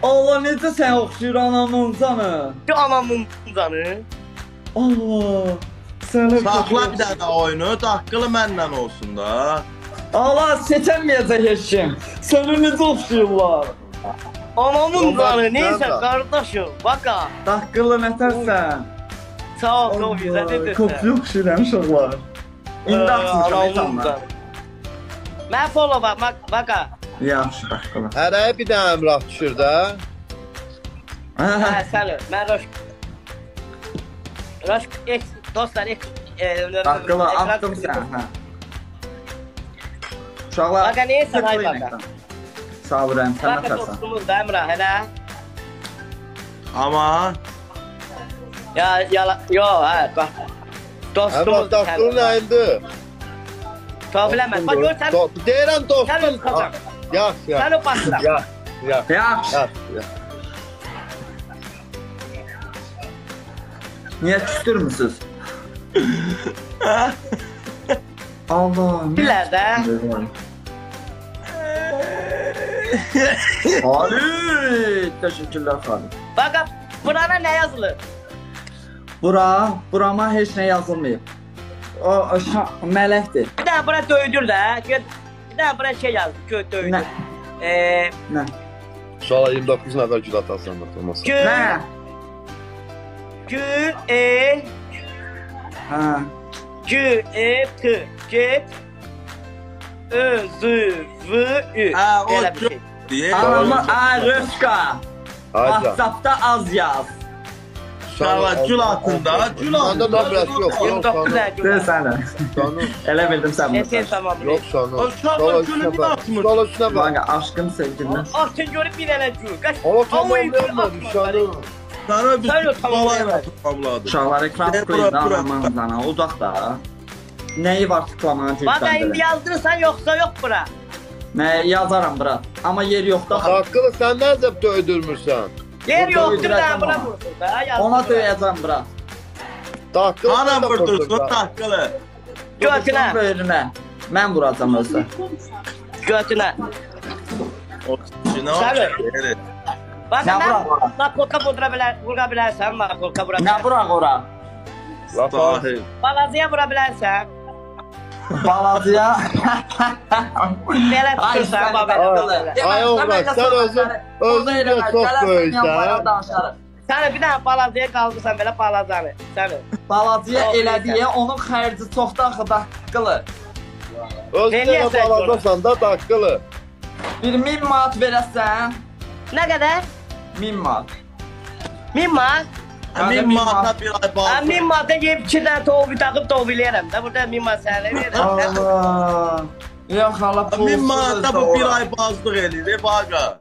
Allah necə sən oxşuyur anamın canı. Şu anamın canı. Allah. Sənə Saxla bir dənə oyunu, daqqılı məndən olsun da. Allah seçəməyəcək heç kim. Sənə necə oxşuyurlar. Anamın Robert, canı. Neyse nerede? kardeşim. Baka. Daqqılı nətərsən? Sağ ol çok güzel dedin. Kopya oxşuyuram uşaqlar. İndi axsın Anamın canı. canı. Mən follow bak baka. Yaxşı daqqılı. Hərəyə bir dənə əmrah düşür də. Ha sen ben Roş. Roş X dostlar X. Daqqılı attım sən. Hə. Uşaqlar. Baka neyse hay tıklayın baka. ekran. Sağ ol Rəm, sən Baka atarsan. dostumuz da Emrah hele. Amma Ya yo ha bak. Əmrah Dostumuz daqqılı nəyindi? Tabi bilemez. Bak gör sen. Deyirəm Sen dostum. öz kazan. Yax, yax. Sen o bastıra. Yax, yax. Yaxşı. Yax, yax. Niyə küstürmüsünüz? Allah. Bilər də. Halit. Teşekkürler Halit. Bak burana ne yazılır? Burama heç nə yazılmayıb. O mələkdir. Bir tane bura dövdür de. Bir tane bura şey yaz. Dövdür. Nə? Nə? İnşallah 29 nəfər gül atasan olmasa. Gül. Nə? Gül. Hə. Gül. T. Get. Ö. Z. V. Ü. Ha, o Belə bir şey. deyə. Anamı Röşka. Hayda. WhatsApp'da az yaz. Uşaqlar gül atında, gül Səndə atında. nömrəsi yox. 29 Yox, tane Gör gül. səni. sonu. Elə bildim sən Sen bunu. tamam. Yox, sonu. Uşaqlar gülü bir atmır. Sola üstünə bax. Bana aşkım sevgilim. Aktın görüp bir tane gül. Kaç. Ola tamamlayamadı şanı. Sana bir Sen o balayla tamamladı. Uşaqlar ekran tıklayın da anamın zana. Udaq da. Nəyi var tıklamanın Bak cidden indi yazdırırsan yoksa yok bura. Nə yazaram bura. Amma yer yoxdur. Haqqılı sən necə döydürmürsən? Yer Burada yoktur uyduracağım da bura ama. vursun da. yazdır Ona bura. döyəcəm bura. Haqqılı Ana vurdursun daqqılı. Götüne. Böyrünə. Mən vuracam özü. Götüne. O içine Sarı. evet. Bak Ne ben bura? nakolka vurabilirsen nakolka Nə vurabilirsen. bura ora? Sahil. Balazıya vurabilirsen. Balacıya. Belə Ay tutursan sən baba. belə. Ay oğlan, sən özün də çox böyüksən. Sen bir tane balazıya kaldırsan belə balazanı. Sen. Balacıya Çox elədiyə onun xərci çoxdan axı daqqılı. Özün Niyə də sən balacasan da haqqılı. Bir 1000 manat verəsən. Ne kadar? 1000 manat. 1000 manat. Min manata bir ay Ben bağlı. 1000 manata yiyip 2 tane tovu takıp tovu yerim. Da burada 1000 manat sana veririm. Allah. Yox hala pulsuz. Min manata bu bir ay bazlıq eləyir, baqa.